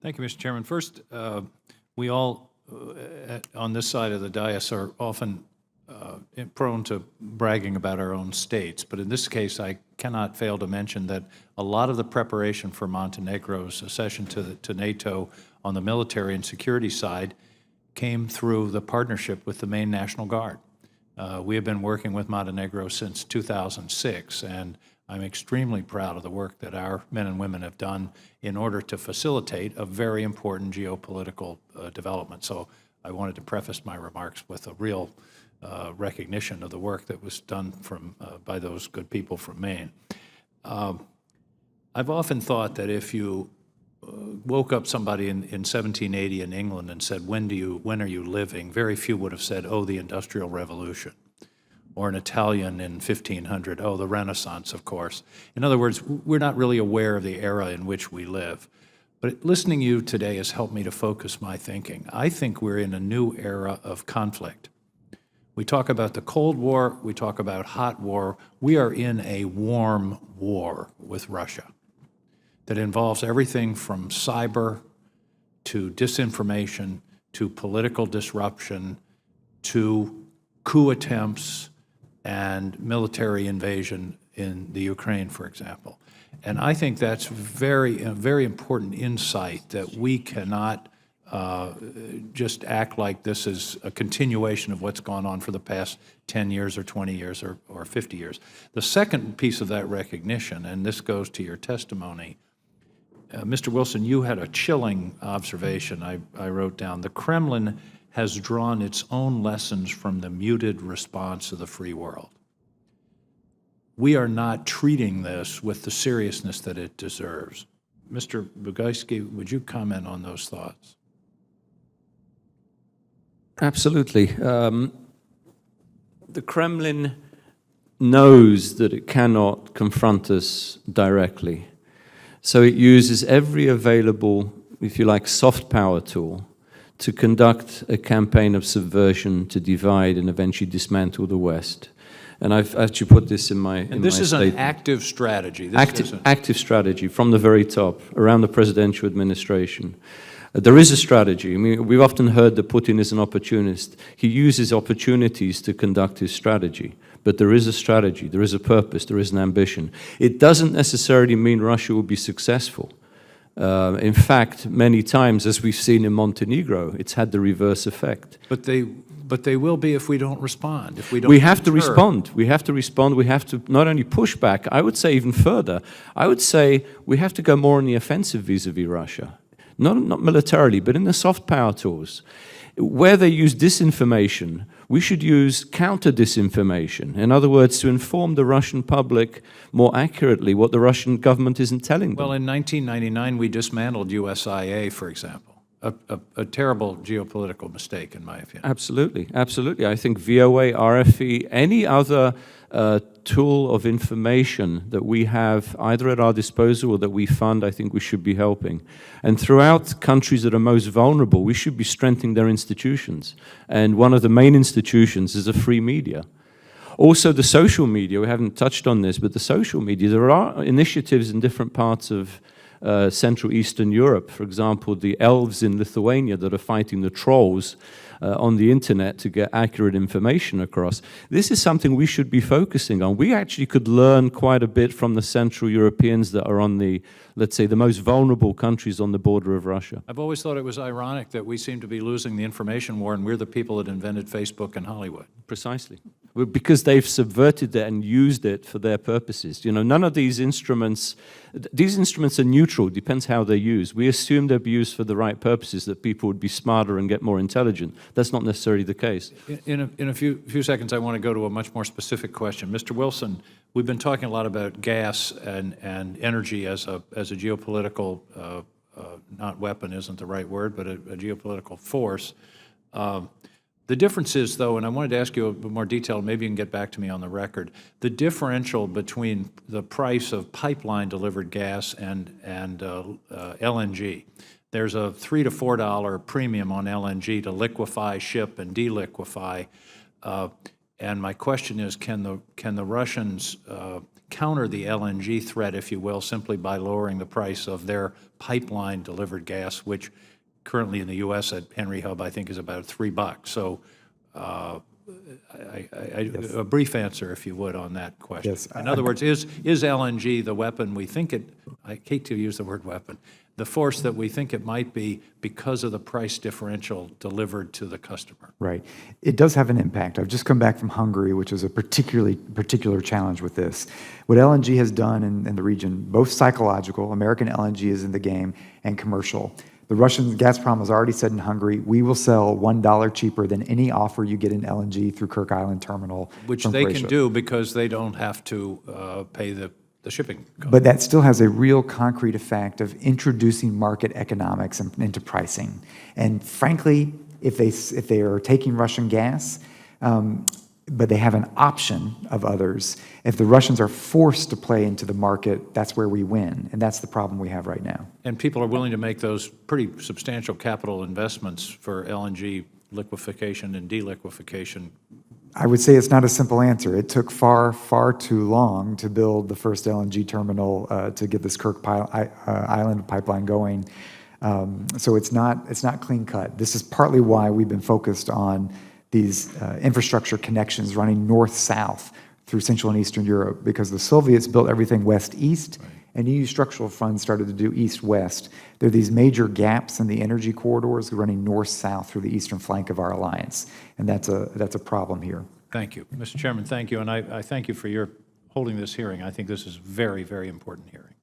Thank you, Mr. Chairman. First, we all on this side of the dais are often prone to bragging about our own states, but in this case, I cannot fail to mention that a lot of the preparation for Montenegro's accession to NATO on the military and security side came through the partnership with the Maine National Guard. We have been working with Montenegro since 2006, and I'm extremely proud of the work that our men and women have done in order to facilitate a very important geopolitical development. So I wanted to preface my remarks with a real recognition of the work that was done by those good people from Maine. I've often thought that if you woke up somebody in 1780 in England and said, when are you living? Very few would have said, oh, the Industrial Revolution. Or an Italian in 1500, oh, the Renaissance, of course. In other words, we're not really aware of the era in which we live. But listening to you today has helped me to focus my thinking. I think we're in a new era of conflict. We talk about the Cold War, we talk about hot war. We are in a warm war with Russia that involves everything from cyber to disinformation to political disruption to coup attempts and military invasion in the Ukraine, for example. And I think that's a very important insight that we cannot just act like this is a continuation of what's gone on for the past 10 years or 20 years or 50 years. The second piece of that recognition, and this goes to your testimony, Mr. Wilson, you had a chilling observation I wrote down. The Kremlin has drawn its own lessons from the muted response of the free world. We are not treating this with the seriousness that it deserves. Mr. Bugajski, would you comment on those thoughts? Absolutely. The Kremlin knows that it cannot confront us directly. So it uses every available, if you like, soft power tool to conduct a campaign of subversion to divide and eventually dismantle the West. And I've actually put this in my statement. And this is an active strategy. Active strategy from the very top, around the presidential administration. There is a strategy. I mean, we've often heard that Putin is an opportunist. He uses opportunities to conduct his strategy. But there is a strategy, there is a purpose, there is an ambition. It doesn't necessarily mean Russia will be successful. In fact, many times, as we've seen in Montenegro, it's had the reverse effect. But they will be if we don't respond, if we don't We have to respond. We have to respond. We have to not only push back, I would say even further. I would say we have to go more on the offensive vis-a-vis Russia. Not militarily, but in the soft power tools. Where they use disinformation, we should use counter-disinformation. In other words, to inform the Russian public more accurately what the Russian government isn't telling them. Well, in 1999, we dismantled USIA, for example. A terrible geopolitical mistake, in my opinion. Absolutely, absolutely. I think VOA, RFE, any other tool of information that we have either at our disposal or that we fund, I think we should be helping. And throughout countries that are most vulnerable, we should be strengthening their institutions. And one of the main institutions is the free media. Also the social media, we haven't touched on this, but the social media, there are initiatives in different parts of Central Eastern Europe, for example, the elves in Lithuania that are fighting the trolls on the internet to get accurate information across. This is something we should be focusing on. We actually could learn quite a bit from the Central Europeans that are on the, let's say, the most vulnerable countries on the border of Russia. I've always thought it was ironic that we seem to be losing the information war and we're the people that invented Facebook and Hollywood. Precisely. Because they've subverted it and used it for their purposes. You know, none of these instruments are neutral, depends how they're used. We assume they're used for the right purposes, that people would be smarter and get more intelligent. That's not necessarily the case. In a few seconds, I want to go to a much more specific question. Mr. Wilson, we've been talking a lot about gas and energy as a geopolitical, not weapon isn't the right word, but a geopolitical force. The difference is, though, and I wanted to ask you a bit more detail, maybe you can get back to me on the record, the differential between the price of pipeline-delivered gas and LNG. There's a $3 to $4 premium on LNG to liquefy, ship, and deliquefy. And my question is, can the Russians counter the LNG threat, if you will, simply by lowering the price of their pipeline-delivered gas, which currently in the U.S. at Henry Hub, I think, is about $3. So a brief answer, if you would, on that question. Yes, In other words, is LNG the weapon we think it, I hate to use the word weapon, the force that we think it might be because of the price differential delivered to the customer? Right. It does have an impact. I've just come back from Hungary, which is a particular challenge with this. What LNG has done in the region, both psychological, American LNG is in the game, and commercial. The Russian Gazprom has already said in Hungary, we will sell $1 cheaper than any offer you get in LNG through Kirk Island Terminal. Which from they Croatia. can do because they don't have to pay the shipping cost. But that still has a real concrete effect of introducing market economics into pricing. And frankly, if they are taking Russian gas, but they have an option of others, if the Russians are forced to play into the market, that's where we win. And that's the problem we have right now. And people are willing to make those pretty substantial capital investments for LNG liquefaction and deliquefaction. I would say it's not a simple answer. It took far, far too long to build the first LNG terminal to get this Kirk Island pipeline going. So it's not clean cut. This is partly why we've been focused on these infrastructure connections running north-south through Central and Eastern Europe, because the Soviets built everything west-east, and EU structural funds started to do east-west. There are these major gaps in the energy corridors running north-south through the eastern flank of our alliance, and that's a problem here. Thank you. Mr. Chairman, thank you. And I thank you for your holding this hearing. I think this is a very, very important hearing.